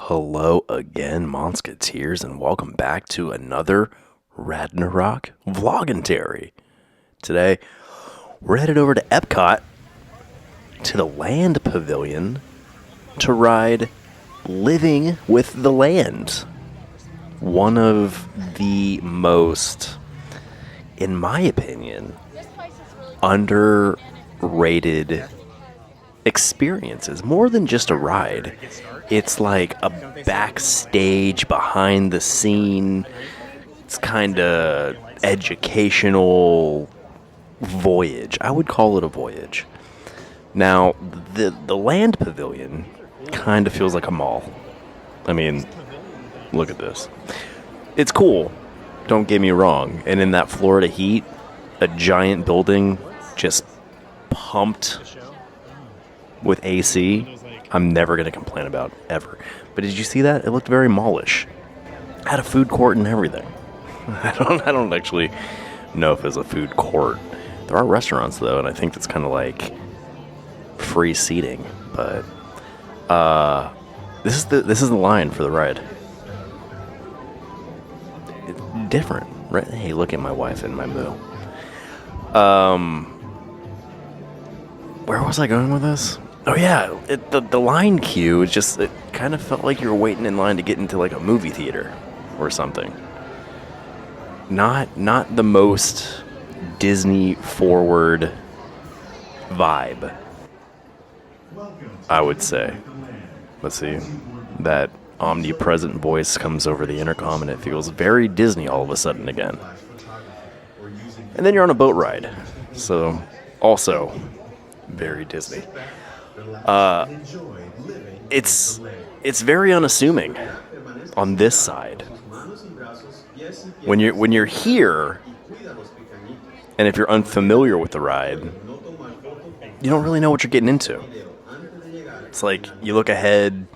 Hello again, Monsketeers, and welcome back to another Ragnarok Vloggentary. Today, we're headed over to Epcot, to the Land Pavilion, to ride Living with the Land. One of the most, in my opinion, underrated experiences. More than just a ride. It's like a backstage, behind the scene. It's kind of educational voyage. I would call it a voyage. Now, the Land Pavilion kind of feels like a mall. I mean, look at this. It's cool. Don't get me wrong. And in that Florida heat, a giant building just pumped with AC, I'm never going to complain about, ever. But did you see that? It looked very mallish. Had a food court and everything. I don't actually know if it's a food court. There are restaurants, though, and I think that's kind of like free seating. But this is the line for the ride. It's different, right? Hey, look at my wife and my moo. Where was I going with this? Oh yeah, the line queue is just, it kind of felt like you were waiting in line to get into like a movie theater or something. Not the most Disney forward vibe, I would say. Let's see. That omnipresent voice comes over the intercom and it feels very Disney all of a sudden again. And then you're on a boat ride. So, also very Disney. It's very unassuming on this side. When you're here, and if you're unfamiliar with the ride, you don't really know what you're getting into. It's like you look ahead.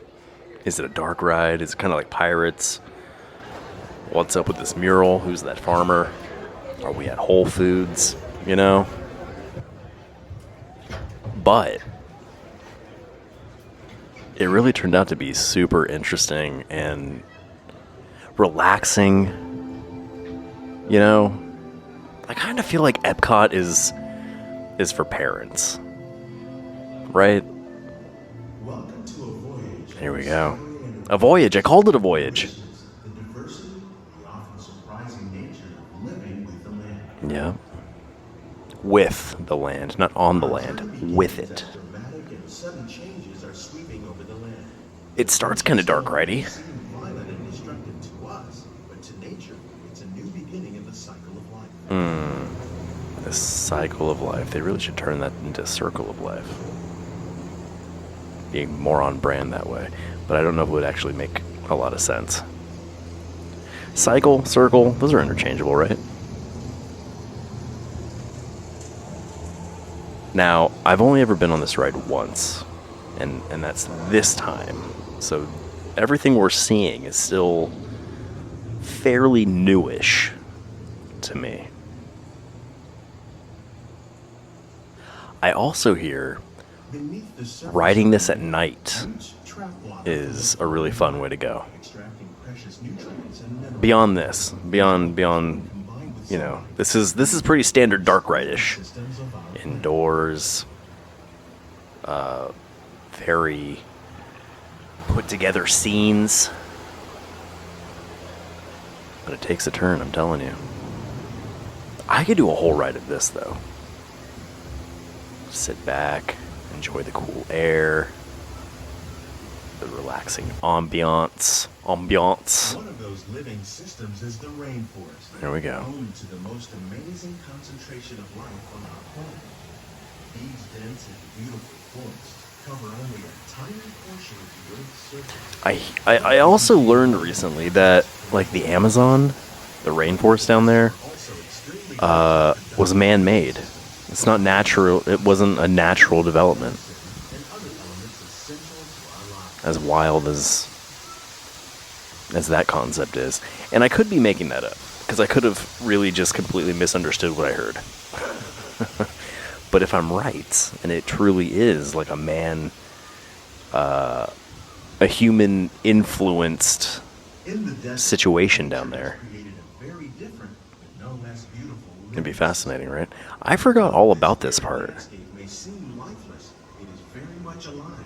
Is it a dark ride? Is it kind of like Pirates? What's up with this mural? Who's that farmer? Are we at Whole Foods? You know? But it really turned out to be super interesting and relaxing. You know, I kind of feel like Epcot is for parents, right? Here we go. A voyage. I called it a voyage. Yeah. With the land, not on the land, with it. It starts kind of dark, righty? The cycle of life. They really should turn that into circle of life. Being more on brand that way. But I don't know if it would actually make a lot of sense. Cycle, circle, those are interchangeable, right? Now, I've only ever been on this ride once, and that's this time. So everything we're seeing is still fairly newish to me. I also hear riding this at night is a really fun way to go. Beyond this, beyond, you know, this is pretty standard dark ride-ish. Indoors, very put together scenes, but it takes a turn, I'm telling you. I could do a whole ride of this though. Sit back, enjoy the cool air, the relaxing ambiance. One of those living systems is the rainforest. There we go. Home to the most amazing concentration of life on our planet. These dense and beautiful forests cover only a tiny portion of the Earth's surface. I also learned recently that like the Amazon, the rainforest down there, was man-made. It's not natural. It wasn't a natural development. As wild as that concept is. And I could be making that up, because I could have really just completely misunderstood what I heard. But if I'm right, and it truly is like a man a human influenced In the desert, situation down nature there. has created a very different, but no less beautiful It'd be living fascinating, system. right? I forgot all about this Barren part. landscape may seem lifeless, it is very much alive.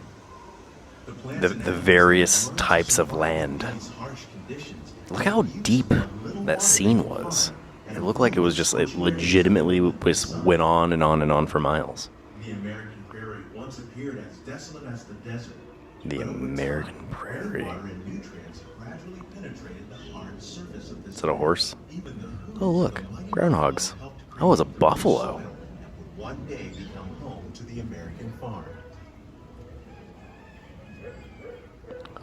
The The plants and animals various that learn to types of survive land. in these harsh conditions Look make how use deep of what little that water scene they can was. find and It looked like it avoid was just, it scorching rays legitimately from the was sun. went on and on and on for miles. The American prairie once appeared as desolate as the desert. The But over American time, prairie. rainwater and nutrients gradually penetrated the hard surface of this Is that a horse? Even the hooves Oh, look, of the mighty groundhogs. buffalo helped That was a create buffalo. soil that would one day become home to the American farm.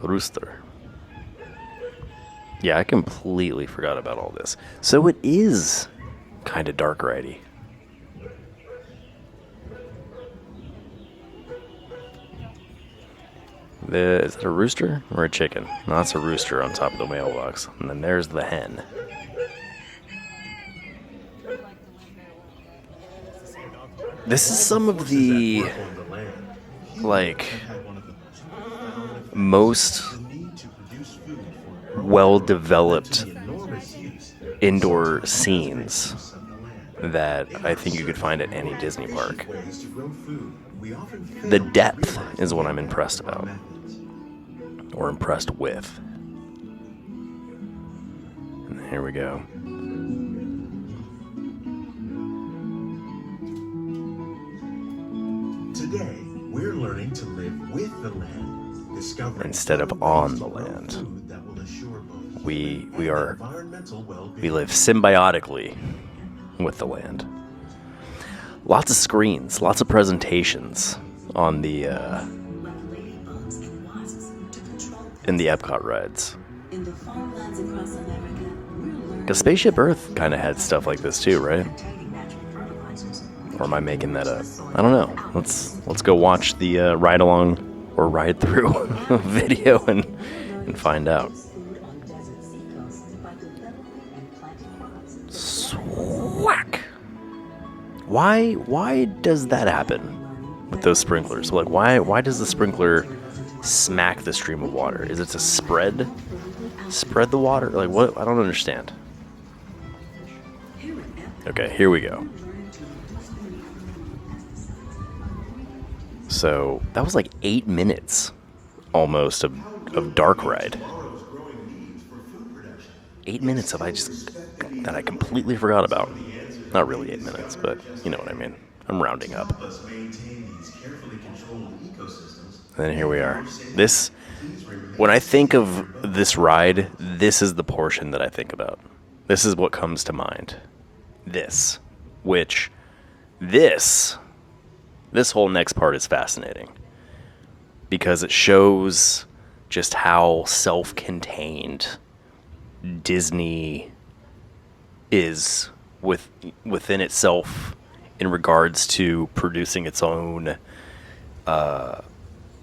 Rooster. Yeah, I completely forgot about all this. So it is kind of dark ridey. Is that a rooster or a chicken? No, that's a rooster on top of the mailbox. And then there's the hen. This is some of the, On the land, humans like, have had one of the most profound effects. most The need to produce food for growing well-developed led to the enormous use indoor sometimes scenes use of the land. that In I our think you could search find for at any more Disney efficient park. ways to grow food, we often fail The to depth realize is the what I'm impact impressed of our about, methods. or impressed with. And here we go. Today, we're learning to live with the land, discovering Instead of further on ways the to grow land. food that will assure both We human and are environmental well-being. we live symbiotically with the land. Lots of screens, lots of presentations on the in the Epcot rides. In the farmlands across America, we're learning Because Spaceship Earth kind of had stuff like this too, right? containing natural fertilizers. Or am I making that up? I don't know. Let's go watch the ride along or ride through video and find out. Food on desert seacoasts by developing and planting crops. Swack. Why does that happen with those sprinklers? Like why does the sprinkler smack the stream of water? Is it to spread the water? Like what? I don't understand. Here at Epcot, Okay, here we go. learn to reduce the need for pesticides. So that was like 8 minutes almost of dark ride. Tomorrow's growing needs for food production. 8 minutes that I completely forgot about. Not really 8 minutes, but you know what I mean. I'm rounding up. Help us maintain these carefully controlled ecosystems. And then here we are. When I think of this ride, this is the portion that I think about. This is what comes to mind. This whole next part is fascinating because it shows just how self-contained Disney is within itself in regards to producing its own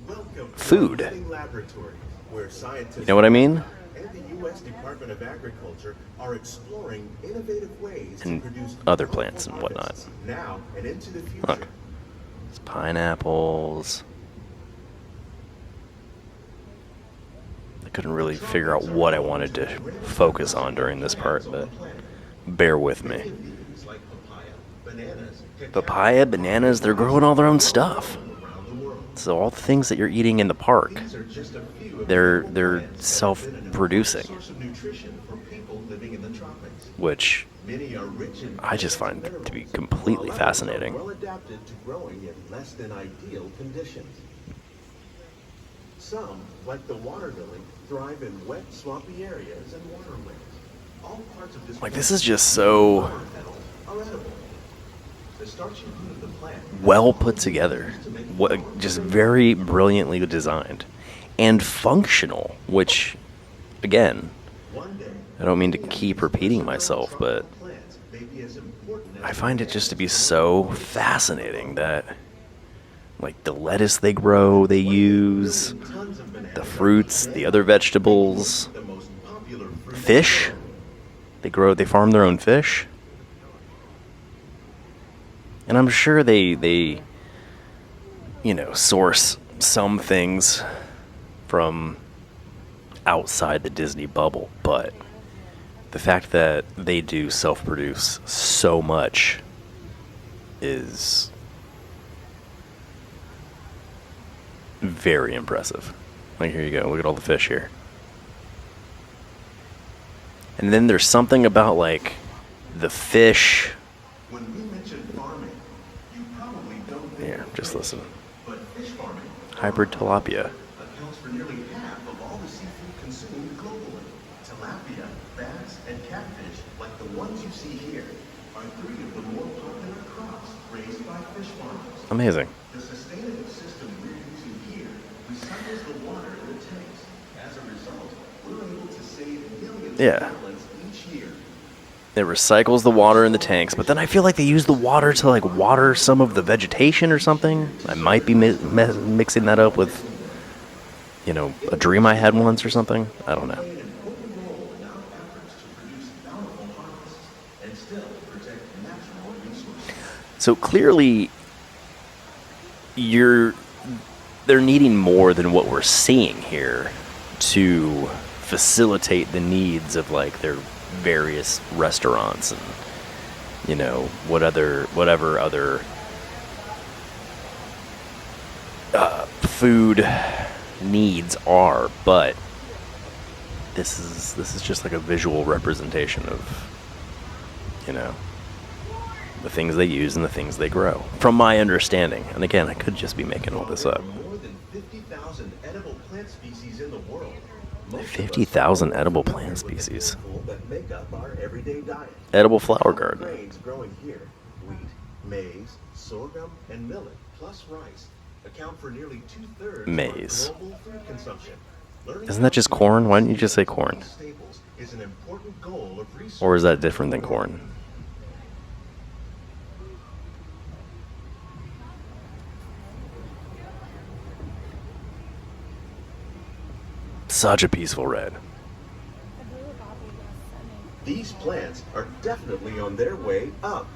Welcome food. to our living laboratory, where scientists You know what I mean? and the U.S. Department of Agriculture are exploring innovative ways And to produce other plants and whatnot. harvests now and into the future. Look. It's pineapples. I couldn't really figure out what I wanted to focus on during this part, but bear with me. Things like papaya, bananas, Papaya, bananas, they're growing all their own stuff. around the world. So all the things that you're eating in the park, These are just a few of they're the plants that have been an self-producing, important source of nutrition for people living in the tropics. which Many are rich in I just find minerals, to be completely while others are fascinating. well adapted to growing in less than ideal conditions. Some, like the water lily, thrive in wet, swampy areas and waterways. All parts of this Like, this is just so water petals are edible. The starchy root of the plant well put together. Just very brilliantly designed and functional, which, again, one day I don't mean to keep repeating myself, but plants may be as important as I find it just to be so fascinating that, like, the lettuce they grow, they use, tons of bananas. the fruits, the other vegetables, The most popular fruit fish. They farm their own fish. And I'm sure they source some things from outside the Disney bubble, but the fact that they do self-produce so much is very impressive. Like, here you go. Look at all the fish here. And then there's something about, like, the fish. When we mention farming, you probably don't think Here, just listen. but fish farming Hybrid tilapia. accounts for nearly half of all the seafood consumed globally. Tilapia, bass, and catfish, like the ones you see here, are 3 of the more popular crops raised by fish farmers. Amazing. The sustainable system we're using here recycles the water in the tanks. As a result, we're able to save millions Yeah. of gallons each year. It recycles the water in the tanks, but then I feel like they use the water to, like, water some of the vegetation or something. I might be mixing that up with, you know, a dream I had once or something. I don't know. Play an important role in our efforts to produce bountiful harvests and still protect natural resources. So clearly, they're needing more than what we're seeing here to facilitate the needs of, like, their various restaurants and, you know, whatever other food needs are. But this is just like a visual representation of, you know, the things they use and the things they grow, from my understanding. And again, I could just be making all this up. There are more than 50,000 edible plant species in the world. Most of us 50,000 are edible familiar plant with the species. handful that make up our everyday diet. Edible flower garden. Grains growing here, wheat, maize, sorghum, and millet, plus rice, account for nearly 2/3 Maize. of our global food consumption. Learning Isn't that just how to corn? Why use didn't you just say corn? these staples is an important goal of research. Or is that different than corn? Such a peaceful red. These plants are definitely on their way up.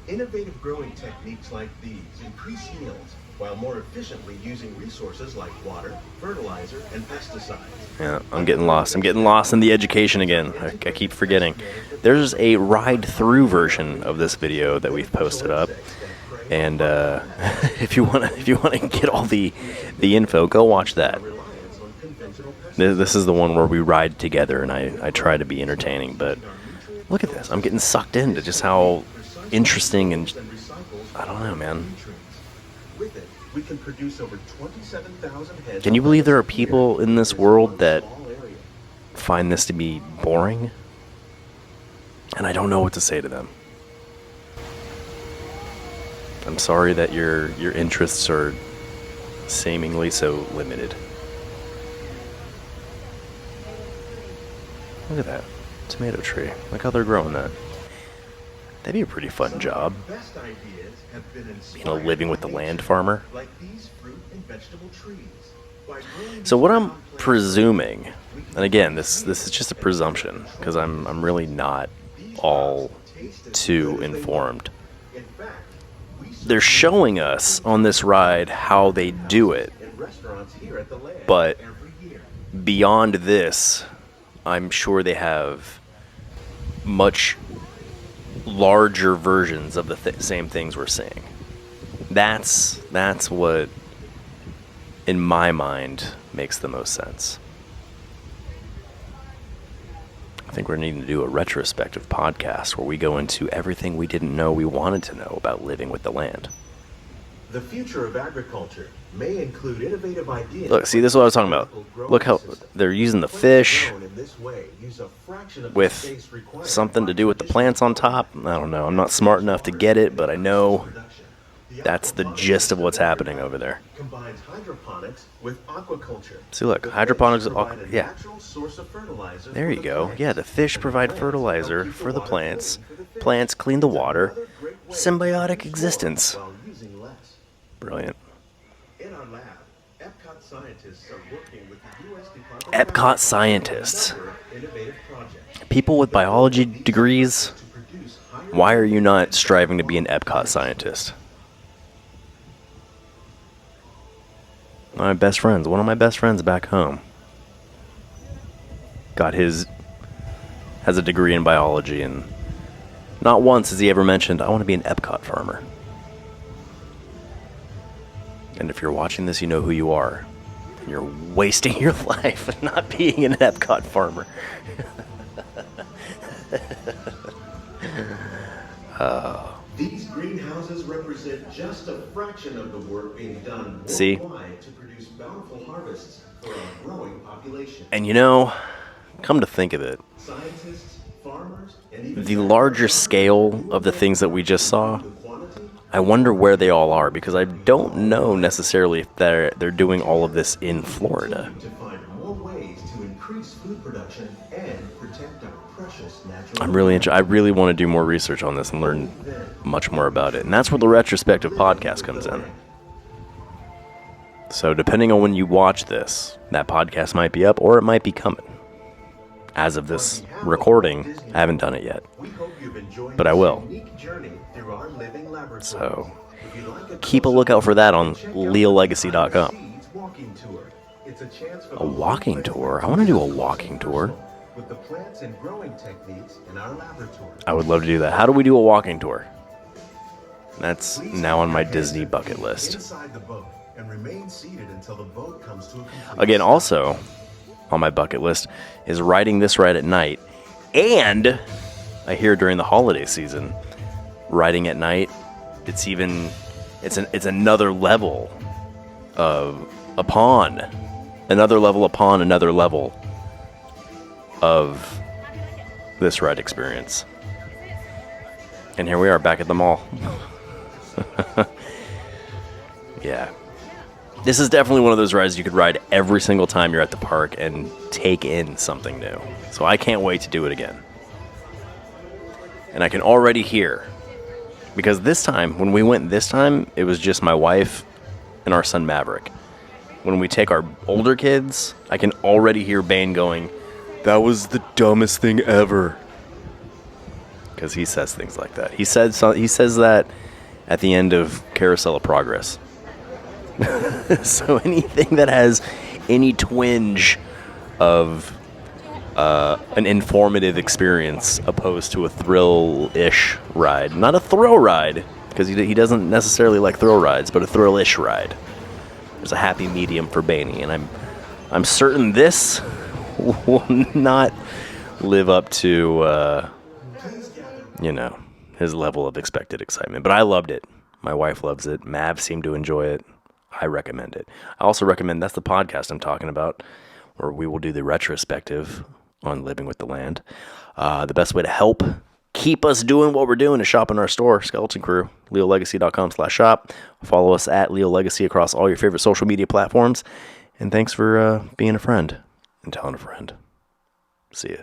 Innovative growing techniques like these increase yields while more efficiently using resources like water, fertilizer, and pesticides. Yeah, I'm getting lost. I'm getting lost in the education again. I keep forgetting. There's a ride-through version of this video that we've posted up, and if you want to get all the info, go watch that. Reliance on conventional pesticides. This is the one where we ride together, and I try to be entertaining. But look at this. I'm getting sucked into just how interesting and I don't know, man. With it, we can produce over 27,000 heads. Can you believe there are people in this world that find this to be boring? And I don't know what to say to them. I'm sorry that your interests are seemingly so limited. Look at that tomato tree. Look how they're growing that. That'd be a pretty fun job. Best ideas have been You know, living with the land farmer. like these fruit and vegetable trees. By growing So what these I'm complex presuming, and again, this is just a presumption because I'm really not all too informed. in fact, we They're showing us on this ride how they do it, in restaurants here at the land but every year. beyond this, I'm sure they have much larger versions of the same things we're seeing. That's what, in my mind, makes the most sense. I think we're needing to do a retrospective podcast where we go into everything we didn't know we wanted to know about living with the land. The future of agriculture may include innovative ideas. Look, see, this is what I was talking about. Look how they're using the fish with something to do with the plants on top. I don't know. I'm not smart enough to get it, but I know that's the gist of what's happening over there. Combines hydroponics with aquaculture. See, look, The hydroponics, fish provide a yeah. natural source of fertilizer There for you the go. plants. Yeah, the fish provide Plants fertilizer help keep for the water plants. clean for the fish. Plants clean the It's water. another great way to Symbiotic reduce existence. water while using less. Brilliant. In our lab, Epcot scientists are working with the U.S. Department of Epcot Agriculture scientists. on a number of innovative projects. People with biology degrees, To produce higher why are you not striving to be an Epcot scientist? My best friends, one of my best friends back home. has a degree in biology, and not once has he ever mentioned, I want to be an Epcot farmer. And if you're watching this, you know who you are. And you're wasting your life not being an Epcot farmer. These greenhouses represent just a fraction of the work being done See? worldwide to produce bountiful harvests for our growing population. And you know, come to think of it, Scientists, farmers, and even the larger scale of the things that we just saw, I wonder where they all are, because I don't know necessarily if they're doing all of this in Florida. to find more ways to increase food production and protect our precious natural. I really want to do more research on this and learn much more about it. And that's where the retrospective podcast comes in. So depending on when you watch this, that podcast might be up or it might be coming. As of this recording, I haven't done it yet. We hope you've enjoyed But I this will. unique journey through our living laboratory. So If you'd like keep a lookout for that on leallegacy.com. Walking tour. It's a chance for A walking tour? I want to do a walking tour. with the plants and growing techniques in our laboratory. I would love to do that. How do we do a walking tour? That's now on my Disney bucket list. Inside the boat and remain seated until the boat comes to a complete Again, stop. also on my bucket list is riding this ride at night. And I hear during the holiday season, riding at night, it's another level upon another level of this ride experience. And here we are back at the mall. Yeah. This is definitely one of those rides you could ride every single time you're at the park and take in something new. So I can't wait to do it again. And I can already hear, because when we went this time, it was just my wife and our son Maverick. When we take our older kids, I can already hear Bane going, "That was the dumbest thing ever." Because he says things like that. He says that at the end of Carousel of Progress. So anything that has any twinge of an informative experience opposed to a thrill-ish ride. Not a thrill ride, because he doesn't necessarily like thrill rides, but a thrill-ish ride. There's a happy medium for Baney, and I'm certain this will not live up to, his level of expected excitement. But I loved it. My wife loves it. Mav seemed to enjoy it. I recommend it. I also recommend, that's the podcast I'm talking about, where we will do the retrospective on Living with the Land. The best way to help keep us doing what we're doing is shop in our store, Skeleton Crew, leallegacy.com/shop. Follow us at Leal Legacy across all your favorite social media platforms. And thanks for being a friend and telling a friend. See ya.